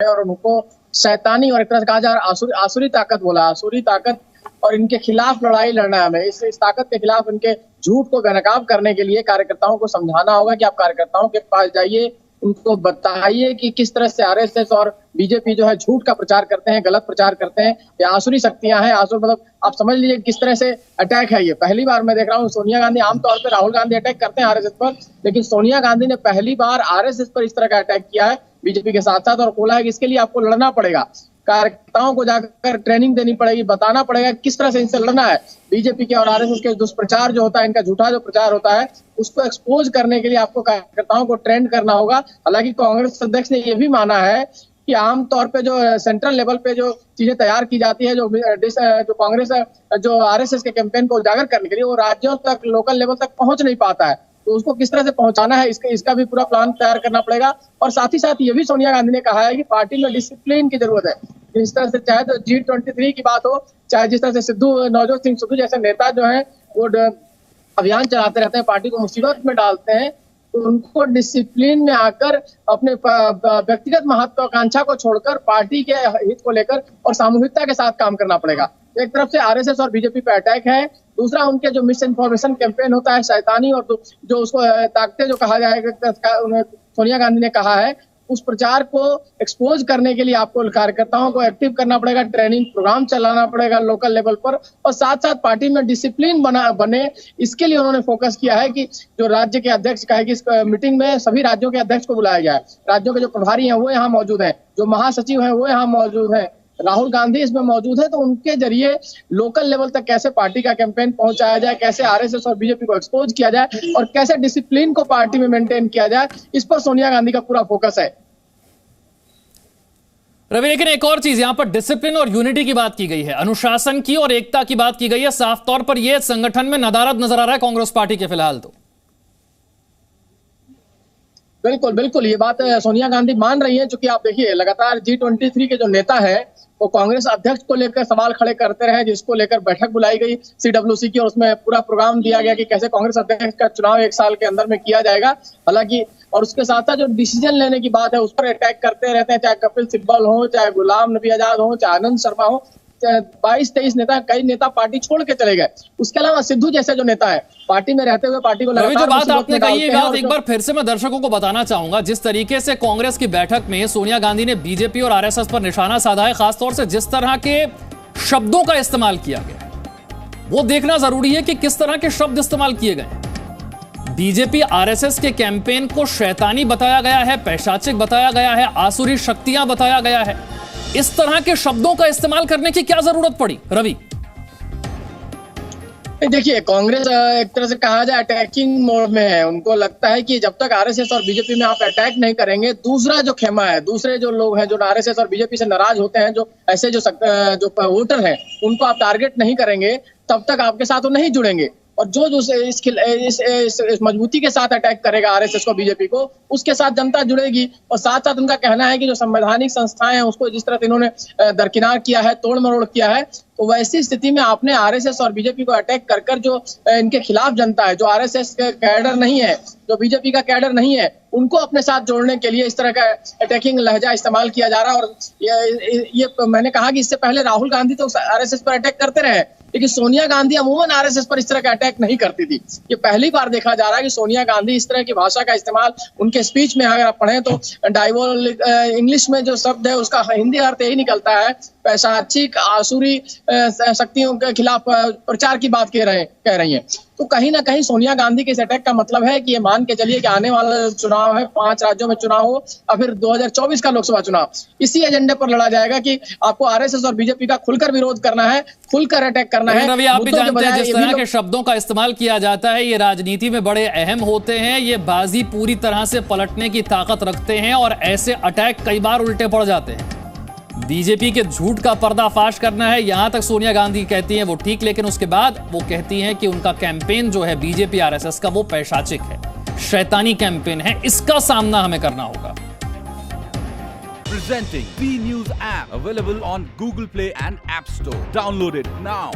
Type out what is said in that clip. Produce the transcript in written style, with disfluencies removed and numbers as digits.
और उनको शैतानी और एक तरह से कहा जा रहा है आसुरी ताकत बोला, आसुरी ताकत, और इनके खिलाफ लड़ाई लड़ना है हमें। इस ताकत के खिलाफ इनके झूठ को बेनकाब करने के लिए कार्यकर्ताओं को समझाना होगा कि आप कार्यकर्ताओं के पास जाइए, उनको बताइए कि किस तरह से आरएसएस और बीजेपी जो है झूठ का प्रचार करते हैं, गलत प्रचार करते हैं। ये आसुरी शक्तियां हैं। आसुर मतलब आप समझ लीजिए किस तरह से अटैक है। ये पहली बार मैं देख रहा हूँ। सोनिया गांधी आमतौर पर राहुल गांधी अटैक करते हैं आरएसएस पर, लेकिन सोनिया गांधी ने पहली बार आरएसएस पर इस तरह का अटैक किया है बीजेपी के साथ साथ, और बोला है कि इसके लिए आपको लड़ना पड़ेगा, कार्यकर्ताओं को जाकर ट्रेनिंग देनी पड़ेगी, बताना पड़ेगा किस तरह से इनसे लड़ना है। बीजेपी के और आरएसएस के दुष्प्रचार जो होता है, इनका झूठा जो प्रचार होता है, उसको एक्सपोज करने के लिए आपको कार्यकर्ताओं को ट्रेंड करना होगा। हालांकि कांग्रेस अध्यक्ष ने यह भी माना है कि आमतौर पे जो सेंट्रल लेवल पे जो चीजें तैयार की जाती है, जो कांग्रेस जो आरएसएस के कैंपेन को उजागर करने के लिए, वो राज्यों तक, लोकल लेवल तक पहुंच नहीं पाता है। तो उसको किस तरह से पहुंचाना है, इसका भी पूरा प्लान तैयार करना पड़ेगा। और साथ ही साथ ये भी सोनिया गांधी ने कहा है कि पार्टी में डिसिप्लिन की जरूरत है। जिस तरह से चाहे तो G23 की बात हो, चाहे जिस तरह से नवजोत सिंह सिद्धू जैसे नेता जो है वो अभियान चलाते रहते हैं, पार्टी को मुसीबत में डालते हैं, तो उनको डिसिप्लिन में आकर अपने व्यक्तिगत महत्वाकांक्षा को छोड़कर पार्टी के हित को लेकर और सामूहिकता के साथ काम करना पड़ेगा। एक तरफ से आरएसएस और बीजेपी पे अटैक है, दूसरा उनके जो मिस इन्फॉर्मेशन कैंपेन होता है, शैतानी, और जो उसको ताकतें जो कहा जाएगा, सोनिया गांधी ने कहा है, उस प्रचार को एक्सपोज करने के लिए आपको कार्यकर्ताओं को एक्टिव करना पड़ेगा, ट्रेनिंग प्रोग्राम चलाना पड़ेगा लोकल लेवल पर, और साथ साथ पार्टी में डिसिप्लिन बने। इसके लिए उन्होंने फोकस किया है कि जो राज्य के अध्यक्ष का है कि इस मीटिंग में सभी राज्यों के अध्यक्ष को बुलाया गया है, राज्यों के जो प्रभारी हैं वो यहाँ मौजूद हैं, जो महासचिव हैं वो यहाँ मौजूद हैं, राहुल गांधी इसमें मौजूद है। तो उनके जरिए लोकल लेवल तक कैसे पार्टी का कैंपेन पहुंचाया जाए, कैसे आरएसएस और बीजेपी को एक्सपोज किया जाए, और कैसे डिसिप्लिन को पार्टी में मेंटेन किया जाए, इस पर सोनिया गांधी का पूरा फोकस है। रवि, लेकिन एक और चीज, यहां पर डिसिप्लिन और यूनिटी की बात की गई है, अनुशासन की और एकता की बात की गई है। साफ तौर पर यह संगठन में नदारद नजर आ रहा है कांग्रेस पार्टी के फिलहाल। तो बिल्कुल बिल्कुल ये बात सोनिया गांधी मान रही है, क्योंकि आप देखिए लगातार G23 के जो नेता है वो कांग्रेस अध्यक्ष को लेकर सवाल खड़े करते रहे, जिसको लेकर बैठक बुलाई गई CWC की, और उसमें पूरा प्रोग्राम दिया गया कि कैसे कांग्रेस अध्यक्ष का चुनाव 1 साल के अंदर में किया जाएगा। हालांकि और उसके साथ साथ जो डिसीजन लेने की बात है उस पर अटैक करते रहते हैं, चाहे कपिल सिब्बल हो, चाहे गुलाम नबी आजाद हो, चाहे आनंद शर्मा हो, 22-23 नेता, कई नेता पार्टी छोड़ के चले गए। उसके अलावा सिद्धू जैसे जो नेता है, पार्टी में रहते हुए पार्टी को जो बात आपने कही है, बात एक बार फिर से मैं दर्शकों को बताना चाहूंगा। जिस तरीके से कांग्रेस की बैठक में सोनिया गांधी ने बीजेपी और आरएसएस पर निशाना साधा है, खासतौर से जिस तरह के शब्दों का इस्तेमाल किया गया, वो देखना जरूरी है कि किस तरह के शब्द इस्तेमाल किए गए। बीजेपी आरएसएस के कैंपेन को शैतानी बताया गया है, पैशाचिक बताया गया है, आसुरी शक्तियां बताया गया है। इस तरह के शब्दों का इस्तेमाल करने की क्या जरूरत पड़ी, रवि? देखिए, कांग्रेस एक तरह से कहा जाए अटैकिंग मोड में है। उनको लगता है कि जब तक आरएसएस और बीजेपी में आप अटैक नहीं करेंगे, दूसरा जो खेमा है, दूसरे जो लोग हैं जो आरएसएस और बीजेपी से नाराज होते हैं, जो ऐसे जो वोटर हैं, उनको आप टारगेट नहीं करेंगे, तब तक आपके साथ वो नहीं जुड़ेंगे। और जो इस मजबूती के साथ अटैक करेगा आरएसएस को, बीजेपी को, उसके साथ जनता जुड़ेगी। और साथ साथ उनका कहना है कि जो संवैधानिक संस्थाएं हैं उसको जिस तरह से इन्होंने दरकिनार किया है, तोड़ मरोड़ किया है, तो वैसी स्थिति में आपने आरएसएस और बीजेपी को अटैक कर जो इनके खिलाफ जनता है, जो आरएसएस का कैडर नहीं है, जो बीजेपी का कैडर नहीं है, उनको अपने साथ जोड़ने के लिए इस तरह का अटैकिंग लहजा इस्तेमाल किया जा रहा है। और ये मैंने कहा कि इससे पहले राहुल गांधी तो आरएसएस पर अटैक करते रहे, लेकिन सोनिया गांधी अमूमन आरएसएस पर इस तरह का अटैक नहीं करती थी। ये पहली बार देखा जा रहा है कि सोनिया गांधी इस तरह की भाषा का इस्तेमाल, उनके स्पीच में अगर आप पढ़ें तो डाइवोलिक इंग्लिश में जो शब्द है उसका हिंदी अर्थ यही निकलता है, पैशाचिक, आसुरी शक्तियों के खिलाफ प्रचार की बात कह रही हैं। तो कहीं ना कहीं सोनिया गांधी के इस अटैक का मतलब है कि ये मान के चलिए कि आने वाला चुनाव है, 5 राज्यों में चुनाव हो, और फिर 2024 का लोकसभा चुनाव, इसी एजेंडे पर लड़ा जाएगा कि आपको आरएसएस और बीजेपी का खुलकर विरोध करना है, खुलकर अटैक करना है। रवि, आप भी जानते हैं जिस तरह के शब्दों का इस्तेमाल किया जाता है, ये राजनीति में बड़े अहम होते हैं, ये बाजी पूरी तरह से पलटने की ताकत रखते हैं, और ऐसे अटैक कई बार उल्टे पड़ जाते हैं। बीजेपी के झूठ का पर्दाफाश करना है, यहां तक सोनिया गांधी कहती हैं वो ठीक, लेकिन उसके बाद वो कहती हैं कि उनका कैंपेन जो है बीजेपी आरएसएस का, वो पैशाचिक है, शैतानी कैंपेन है। इसका सामना हमें करना होगा। Presenting B News app available on Google Play and App Store. Download it now.